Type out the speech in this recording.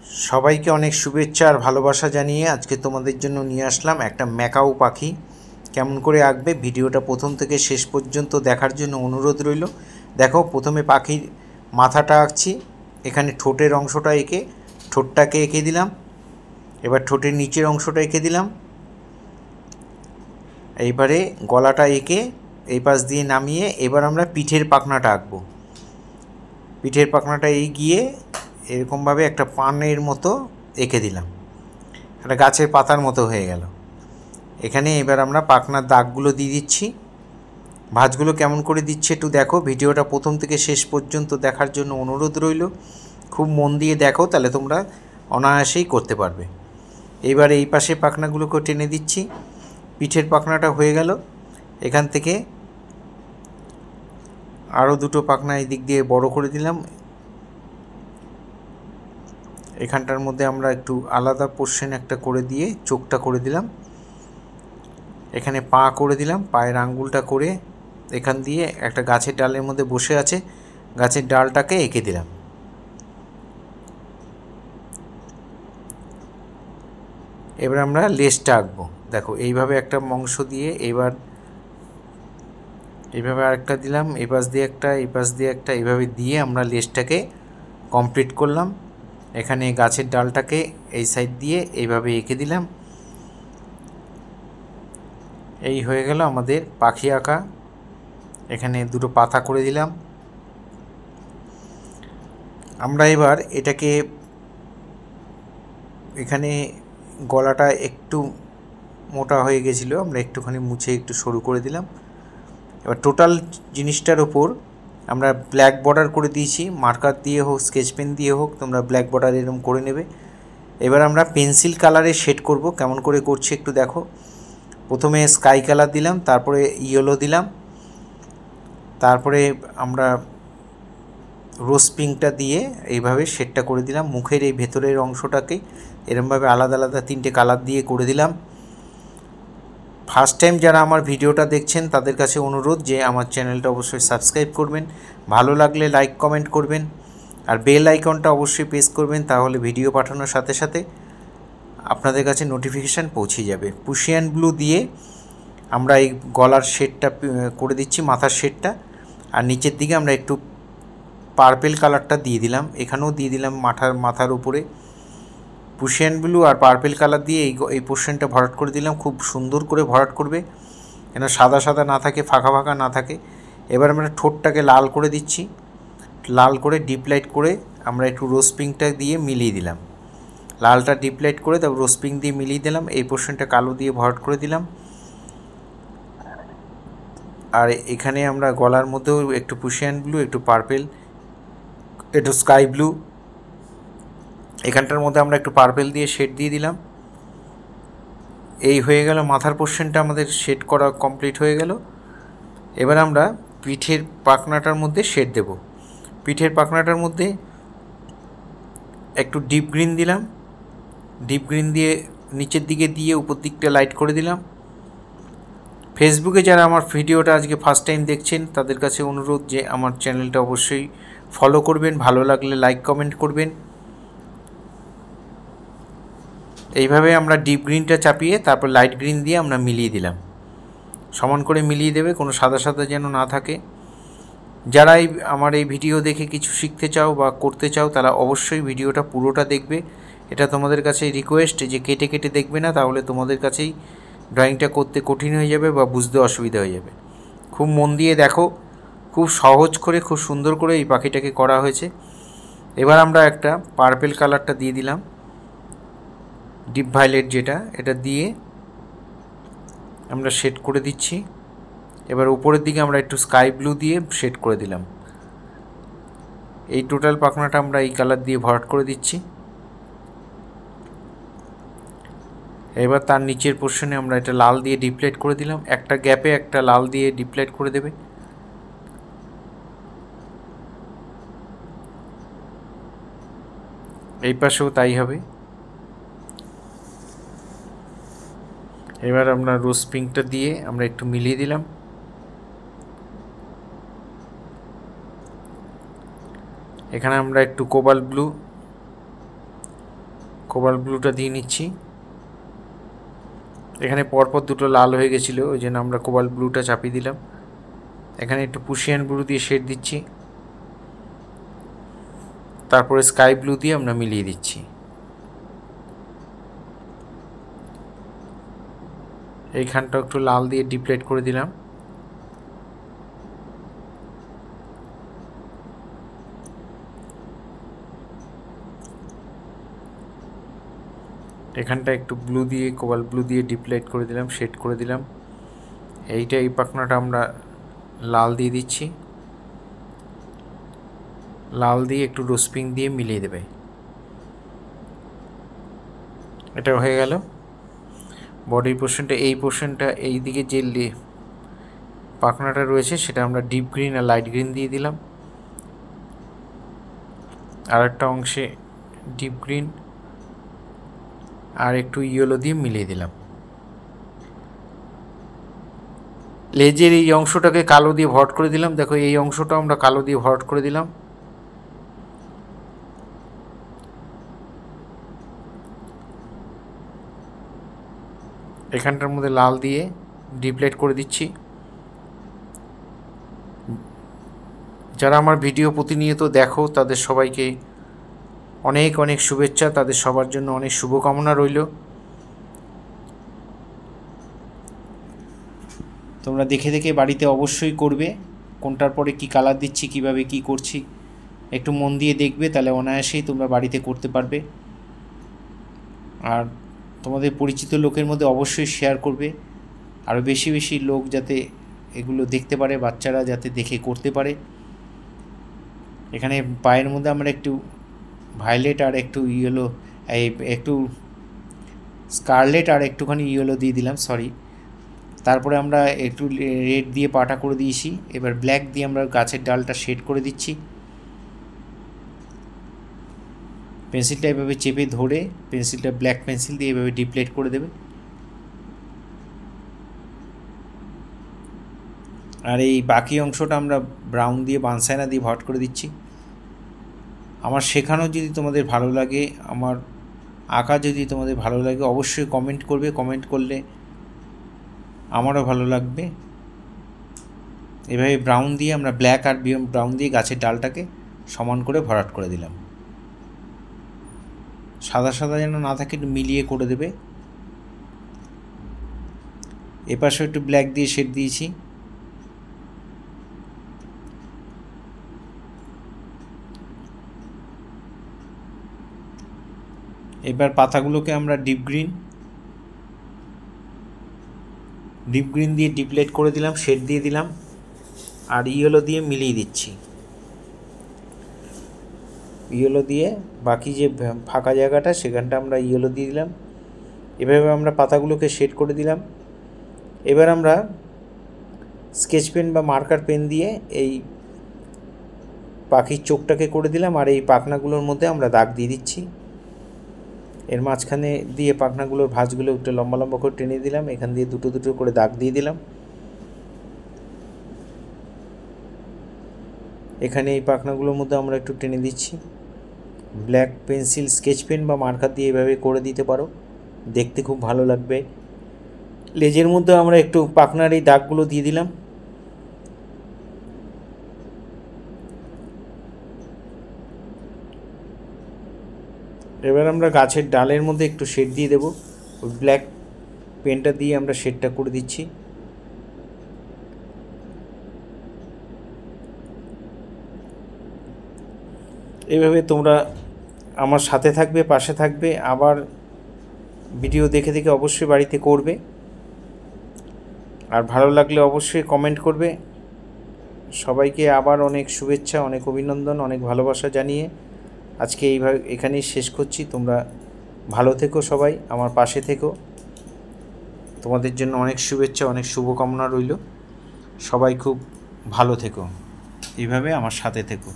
সবাইকে অনেক শুভেচ্ছা আর ভালোবাসা জানিয়ে আজকে তোমাদের জন্য নিয়ে আসলাম একটা ম্যাকাও পাখি। কেমন করে আঁকবে ভিডিওটা প্রথম থেকে শেষ পর্যন্ত দেখার জন্য অনুরোধ রইল। দেখো, প্রথমে পাখির মাথাটা আঁকছি। এখানে ঠোঁটের অংশটা এঁকে ঠোঁটটাকে এঁকে দিলাম। এবার ঠোঁটের নিচের অংশটা এঁকে দিলাম। এইবারে গলাটা এঁকে এই পাশ দিয়ে নামিয়ে এবার আমরা পিঠের পাখনাটা আঁকবো। পিঠের পাখনাটা এগিয়ে এরকমভাবে একটা পানের মতো এঁকে দিলাম, একটা গাছের পাতার মতো হয়ে গেল। এখানে এবার আমরা পাখনার দাগগুলো দিয়ে দিচ্ছি। ভাঁজগুলো কেমন করে দিচ্ছে একটু দেখো। ভিডিওটা প্রথম থেকে শেষ পর্যন্ত দেখার জন্য অনুরোধ রইল। খুব মন দিয়ে দেখো, তাহলে তোমরা অনায়াসেই করতে পারবে। এইবার এই পাশে পাখনাগুলোকে টেনে দিচ্ছি। পিঠের পাখনাটা হয়ে গেল। এখান থেকে আরও দুটো পাখনা এই দিক দিয়ে বড় করে দিলাম। এখানটার মধ্যে আমরা একটু আলাদা পোর্শন একটা করে দিয়ে চোখটা করে দিলাম। এখানে পা করে দিলাম, পায়ের আঙ্গুলটা করে এখান দিয়ে একটা গাছের ডালের মধ্যে বসে আছে, গাছের ডালটাকে এঁকে দিলাম। এবার আমরা লেজটা আঁকবো। দেখো, এইভাবে একটা অংশ দিয়ে এবার এইভাবে আরেকটা দিলাম, এই পাশ দিয়ে একটা, এই পাশ দিয়ে একটা, এইভাবে দিয়ে আমরা লেজটাকে কমপ্লিট করলাম। এখানে গাছের ডালটাকে এই সাইড দিয়ে এইভাবে এঁকে দিলাম। এই হয়ে গেল আমাদের পাখি আঁকা। এখানে দুটো পাতা করে দিলাম। আমরা এবার এটাকে, এখানে গলাটা একটু মোটা হয়ে গেছিলো, আমরা একটুখানি মুছে একটু সরু করে দিলাম। এবার টোটাল জিনিসটার ওপর আমরা ব্ল্যাক বর্ডার করে দিয়েছি, মার্কার দিয়ে হোক স্কেচ পেন দিয়ে হোক, তোমরা ব্ল্যাক বর্ডার এরকম করে নেবে। এবার আমরা পেন্সিল কালারে শেড করব। কেমন করে করছি একটু দেখো। প্রথমে স্কাই কালার দিলাম, তারপরে ইয়েলো দিলাম, তারপরে আমরা রোজ পিঙ্কটা দিয়ে এইভাবে শেডটা করে দিলাম। মুখের এই ভেতরের অংশটাকে এরমভাবে আলাদা আলাদা তিনটে কালার দিয়ে করে দিলাম। ফার্স্ট টাইম যারা আমার ভিডিওটা দেখছেন তাদের কাছে অনুরোধ যে আমার চ্যানেলটা অবশ্যই সাবস্ক্রাইব করবেন, ভালো লাগলে লাইক কমেন্ট করবেন, আর বেল আইকনটা অবশ্যই প্রেস করবেন, তাহলে ভিডিও পাঠানোর সাথে সাথে আপনাদের কাছে নোটিফিকেশান পৌঁছে যাবে। পুশিয়ান ব্লু দিয়ে আমরা এই গলার শেডটা করে দিচ্ছি, মাথার শেডটা, আর নিচের দিকে আমরা একটু পার্পেল কালারটা দিয়ে দিলাম। এখানেও দিয়ে দিলাম মাথার উপরে পুশিয়ান ব্লু আর পার্পেল কালার দিয়ে এই পোর্শনটা ভরাট করে দিলাম। খুব সুন্দর করে ভরাট করবে, যেন সাদা সাদা না থাকে, ফাঁকা ফাঁকা না থাকে। এবার আমরা ঠোঁটটাকে লাল করে দিচ্ছি। লাল করে ডিপ লাইট করে আমরা একটু রোজ পিঙ্কটা দিয়ে মিলিয়ে দিলাম। লালটা ডিপ লাইট করে তারপর রোজ পিঙ্ক দিয়ে মিলিয়ে দিলাম। এই পোর্শনটা কালো দিয়ে ভরাট করে দিলাম। আর এখানে আমরা গলার মধ্যেও একটু পুশিয়ান ব্লু, একটু পার্পেল, একটু স্কাই ব্লু, এখানটার মধ্যে আমরা একটু পার্পেল দিয়ে শেড দিয়ে দিলাম। এই হয়ে গেল মাথার পোর্শনটা আমাদের শেড করা কমপ্লিট হয়ে গেল। এবার আমরা পিঠের পাখনাটার মধ্যে শেড দেব। পিঠের পাখনাটার মধ্যে একটু ডিপ গ্রিন দিলাম, ডিপ গ্রিন দিয়ে নিচের দিকে দিয়ে উপর দিকটা লাইট করে দিলাম। ফেসবুকে যারা আমার ভিডিওটা আজকে ফার্স্ট টাইম দেখছেন তাদের কাছে অনুরোধ যে আমার চ্যানেলটা অবশ্যই ফলো করবেন, ভালো লাগলে লাইক কমেন্ট করবেন। এইভাবে আমরা ডিপ গ্রিনটা চাপিয়ে তারপর লাইট গ্রিন দিয়ে আমরা মিলিয়ে দিলাম। সমান করে মিলিয়ে দেবে, কোনো সাদা সাদা যেন না থাকে। যারা আমার এই ভিডিও দেখে কিছু শিখতে চাও বা করতে চাও তারা অবশ্যই ভিডিওটা পুরোটা দেখবে। এটা তোমাদের কাছে রিকোয়েস্ট যে কেটে কেটে দেখবে না, তাহলে তোমাদের কাছেই ড্রয়িংটা করতে কঠিন হয়ে যাবে বা বুঝতে অসুবিধা হয়ে যাবে। খুব মন দিয়ে দেখো, খুব সহজ করে খুব সুন্দর করে এই পাখিটাকে করা হয়েছে। এবার আমরা একটা পার্পেল কালারটা দিয়ে দিলাম, ডিপ ভায়োলেট যেটা, এটা দিয়ে আমরা শেড করে দিচ্ছি। এবার উপরের দিকে আমরা একটু স্কাই ব্লু দিয়ে শেড করে দিলাম। এই টোটাল পাখনাটা আমরা এই কালার দিয়ে ভরাট করে দিচ্ছি। এবার তার নিচের পোর্শনে আমরা এটা লাল দিয়ে ডিপলাইট করে দিলাম। একটা গ্যাপে একটা লাল দিয়ে ডিপলাইট করে দেবে। এই পাশেও তাই হবে। এবার আমরা রোজ পিঙ্কটা দিয়ে আমরা একটু মিলিয়ে দিলাম। এখানে আমরা একটু কোবাল্ট ব্লু কোবাল্ট ব্লুটা দিয়ে নিচ্ছি। এখানে পরপর দুটো লাল হয়ে গেছিলো, ওই জন্য আমরা কোবাল্ট ব্লুটা চাপিয়ে দিলাম। এখানে একটু পুশিয়ান ব্লু দিয়ে শেড দিচ্ছি, তারপরে স্কাই ব্লু দিয়ে আমরা মিলিয়ে দিচ্ছি। এইখানটা একটু লাল দিয়ে ডিপ্লেট করে দিলাম। এখানটা একটু ব্লু দিয়ে কোবাল্ট ব্লু দিয়ে ডিপ্লেট করে দিলাম, শেড করে দিলাম। এই পাখনাটা আমরা লাল দিয়ে দিচ্ছি, লাল দিয়ে একটু রোস্পিং দিয়ে মিলিয়ে দেবে। এটা হয়ে গেল বডির পোর্শনটা। এই পোর্শনটা এই দিকে যে পাখনাটা রয়েছে সেটা আমরা ডিপ গ্রিন আর লাইট গ্রিন দিয়ে দিলাম। আর একটা অংশে ডিপ গ্রিন আর একটু ইয়েলো দিয়ে মিলিয়ে দিলাম। লেজের এই অংশটাকে কালো দিয়ে ভরাট করে দিলাম। দেখো এই অংশটা আমরা কালো দিয়ে ভরাট করে দিলাম। এখানটার মধ্যে লাল দিয়ে ডিপ্লেট করে দিচ্ছি। যারা আমার ভিডিও প্রতিনিয়ত দেখো তাদের সবাইকে অনেক অনেক শুভেচ্ছা, তাদের সবার জন্য অনেক শুভকামনা রইল। তোমরা দেখে দেখে বাড়িতে অবশ্যই করবে, কোনটার পরে কি কালার দিচ্ছি, কিভাবে কি করছি একটু মন দিয়ে দেখবে, তাহলে অনায়াসেই তোমরা বাড়িতে করতে পারবে। আর তোমাদের পরিচিত লোকের মধ্যে অবশ্যই শেয়ার করবে, আরও বেশি বেশি লোক যাতে এগুলো দেখতে পারে, বাচ্চারা যাতে দেখে করতে পারে। এখানে পায়ের মধ্যে আমরা একটু ভায়োলেট আর একটু ইয়েলো, একটু স্কারলেট আর একটুখানি ইয়েলো দিয়ে দিলাম, সরি। তারপরে আমরা একটু রেড দিয়ে পাটা করে দিয়েছি। এবার ব্ল্যাক দিয়ে আমরা গাছের ডালটা শেড করে দিচ্ছি। পেন্সিলটা এভাবে চেপে ধরে পেন্সিলটা ব্ল্যাক পেন্সিল দিয়ে এভাবে ডিপ্লেট করে দেবে। আর এই বাকি অংশটা আমরা ব্রাউন দিয়ে বানসাইনা দিয়ে ভরাট করে দিচ্ছি। আমার শেখানো যদি তোমাদের ভালো লাগে, আমার আঁকা যদি তোমাদের ভালো লাগে, অবশ্যই কমেন্ট করবে। কমেন্ট করলে আমারও ভালো লাগবে। এভাবে ব্রাউন দিয়ে আমরা ব্ল্যাক আর ব্রাউন দিয়ে গাছের ডালটাকে সমান করে ভরাট করে দিলাম। সাদা সাদা যেন না থাকে, একটু মিলিয়ে করে দেবে। এপাশে একটু ব্ল্যাক দিয়ে শেড দিয়েছি। এবার পাতাগুলোকে আমরা ডিপ গ্রিন দিয়ে ডিপ্লেট করে দিলাম, শেড দিয়ে দিলাম, আর ইয়েলো দিয়ে মিলিয়ে দিচ্ছি। ইয়েলো দিয়ে বাকি যে ফাঁকা জায়গাটা সেখানটা আমরা ইয়েলো দিয়ে দিলাম। এভাবে আমরা পাতাগুলোকে শেড করে দিলাম। এবার আমরা স্কেচ পেন বা মার্কার পেন দিয়ে এই পাখির চোখটাকে করে দিলাম, আর এই পাখনাগুলোর মধ্যে আমরা দাগ দিয়ে দিচ্ছি। এর মাঝখানে দিয়ে পাখনাগুলোর ভাঁজগুলো একটু লম্বা লম্বা করে টেনে দিলাম, এখান দিয়ে দুটো দুটো করে দাগ দিয়ে দিলাম। এখানে এই পাখনাগুলোর মধ্যে আমরা একটু টেনে দিচ্ছি। ব্ল্যাক পেন্সিল, স্কেচ পেন বা মার্কার দিয়ে এভাবে করে দিতে পারো, দেখতে খুব ভালো লাগবে। লেজের মধ্যে আমরা একটু পাখনার এই দাগগুলো দিয়ে দিলাম। এবার আমরা গাছের ডালের মধ্যে একটু শেড দিয়ে দেবো। ওই ব্ল্যাক পেনটা দিয়ে আমরা শেডটা করে দিচ্ছি। এইভাবে তোমরা আমার সাথে থাকবে, পাশে থাকবে, আবার ভিডিও দেখে দেখে অবশ্যই বাড়িতে করবে। আর ভালো লাগলে অবশ্যই কমেন্ট করবে। সবাইকে আবার অনেক শুভেচ্ছা, অনেক অভিনন্দন, অনেক ভালোবাসা জানিয়ে আজকে এইভাবে এখানেই শেষ করছি। তোমরা ভালো থেকো, সবাই আমার পাশে থেকো। তোমাদের জন্য অনেক শুভেচ্ছা, অনেক শুভকামনা রইল। সবাই খুব ভালো থেকো, এইভাবে আমার সাথে থেকো।